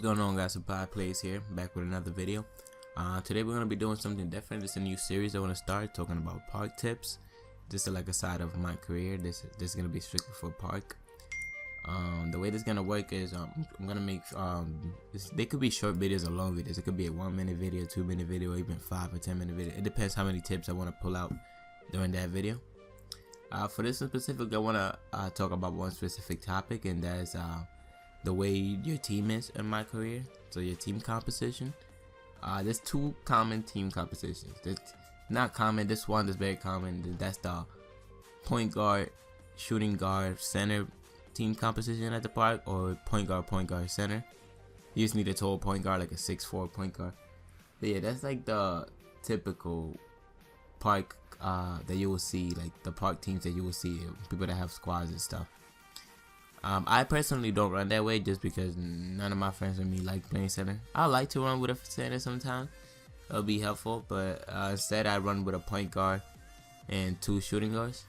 going on, guys? Supply Plays here, back with another video. Today we're going to be doing something different. It's a new series I want to start, talking about park tips. This is like a side of my career. This is going to be strictly for park. The way this is going to work is I'm going to make, they could be short videos or long videos. It could be a 1 minute video, 2 minute video, or even 5 or 10 minute video. It depends how many tips I want to pull out during that video. For this in specific, I want to talk about one specific topic, and that is the way your team is in my career. So your team composition. There's two common team compositions. That's not common. This one is very common. That's the point guard, shooting guard, center team composition at the park, or point guard, center. You just need a tall point guard, like a 6'4" point guard. But yeah, that's like the typical park that you will see, like the park teams that you will see, people that have squads and stuff. I personally don't run that way just because none of my friends and me like playing center. I like to run with a center sometimes. It'll be helpful, but instead I run with a point guard and 2 shooting guards.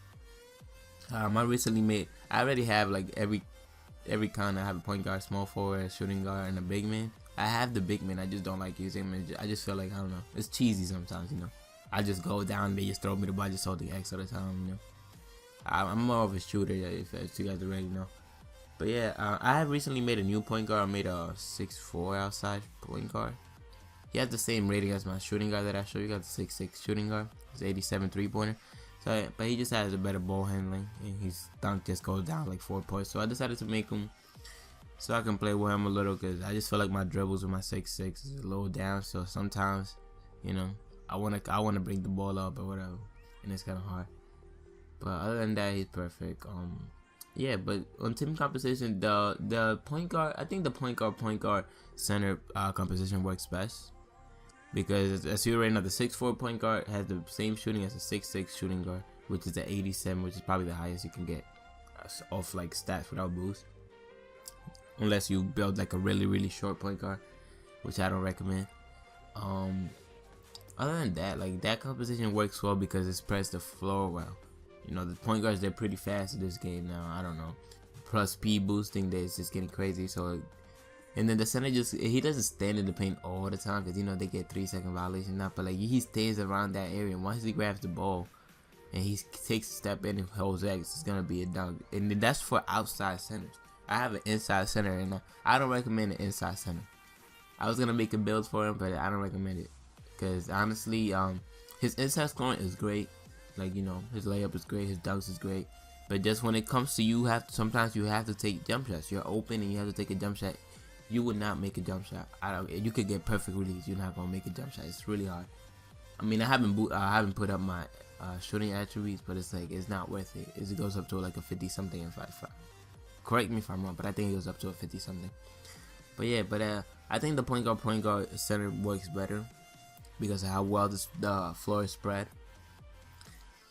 I already have like every kind. I have a point guard, small forward, a shooting guard, and a big man. I have the big man, I just don't like using him. I just feel like, I don't know, it's cheesy sometimes, you know. I just go down, they just throw me the ball, just hold the X all the time, you know. I'm more of a shooter, if you guys already know. But yeah, I have recently made a new point guard. I made a 6'4" outside point guard. He has the same rating as my shooting guard that I showed you guys, the 6'6" shooting guard. He's 87 3-pointer. So, but he just has a better ball handling, and his dunk just goes down like 4 points. So I decided to make him so I can play with him a little, because I just feel like my dribbles with my 6'6" is a little down. So sometimes, you know, I wanna bring the ball up or whatever, and it's kind of hard. But other than that, he's perfect. Yeah, but on team composition, the point guard, I think the point guard center composition works best, because as you already know, the 6'4" point guard has the same shooting as a 6'6" shooting guard, which is the 87, which is probably the highest you can get off like stats without boost, unless you build like a really short point guard, which I don't recommend. Other than that, like, that composition works well because it spreads the floor well. You know, the point guards, they're pretty fast in this game now. I don't know. Plus speed boosting, it's just getting crazy. So, and then the center he doesn't stand in the paint all the time, because, you know, they get 3-second violation now. But like, he stays around that area, and once he grabs the ball and he takes a step in and holds X, it's gonna be a dunk. And that's for outside centers. I have an inside center, and I don't recommend an inside center. I was gonna make a build for him, but I don't recommend it, because honestly, his inside scoring is great. Like, you know, his layup is great, his dunks is great, but just when it comes to sometimes you have to take jump shots. You're open and you have to take a jump shot. You would not make a jump shot. You could get perfect release. You're not gonna make a jump shot. It's really hard. I mean, I haven't put up my shooting attributes, but it's like, it's not worth it. It goes up to like a 50 something and 5. Correct me if I'm wrong, but I think it goes up to a 50 something. But yeah, I think the point guard center works better because of how well the floor is spread.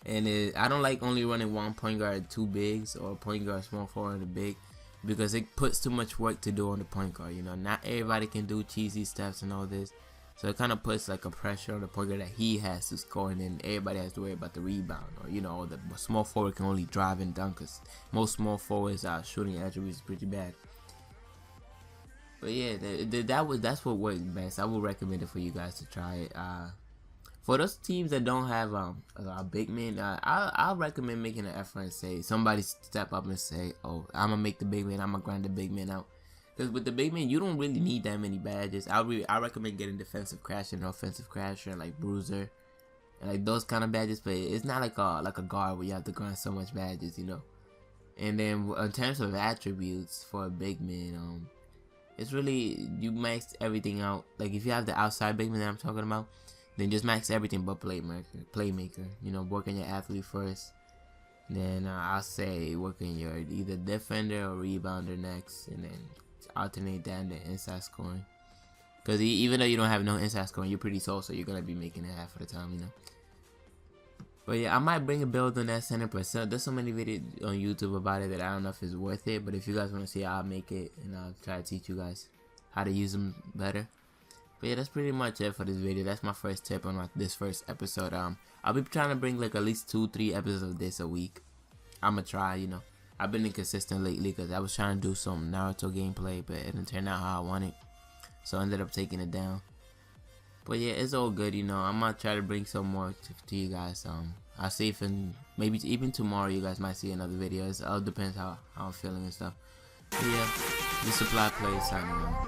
And I don't like only running one point guard, 2 bigs, or a point guard, small forward, and a big, because it puts too much work to do on the point guard. You know, not everybody can do cheesy steps and all this, so it kind of puts like a pressure on the point guard that he has to score, and then everybody has to worry about the rebound, or, you know, the small forward can only drive and dunk, because most small forwards shooting attributes is pretty bad. But yeah, that's what works best. I would recommend it for you guys to try it. For those teams that don't have a big man, I'll recommend making an effort and say, somebody step up and say, oh, I'm gonna make the big man, I'm gonna grind the big man out. Because with the big man, you don't really need that many badges. I recommend getting defensive crasher and offensive crasher, and like bruiser, and like those kind of badges. But it's not like a guard where you have to grind so much badges, you know. And then in terms of attributes for a big man, it's really, you max everything out. Like, if you have the outside big man that I'm talking about, then just max everything but playmaker. You know, work on your athlete first. Then I'll say work on your either defender or rebounder next, and then alternate that and the inside scoring. Because even though you don't have no inside scoring, you're pretty tall, so you're gonna be making it half of the time, you know. But yeah, I might bring a build on that center, but there's so many videos on YouTube about it that I don't know if it's worth it. But if you guys want to see, I'll make it, and I'll try to teach you guys how to use them better. But yeah, that's pretty much it for this video. That's my first tip on this first episode. I'll be trying to bring like at least 2-3 episodes of this a week. I'ma try, you know. I've been inconsistent lately because I was trying to do some Naruto gameplay, but it didn't turn out how I wanted. so I ended up taking it down. But yeah, it's all good, you know. I'm gonna try to bring some more to you guys. I'll see if maybe even tomorrow you guys might see another video. It all depends how I'm feeling and stuff. But yeah, the supply play signing on.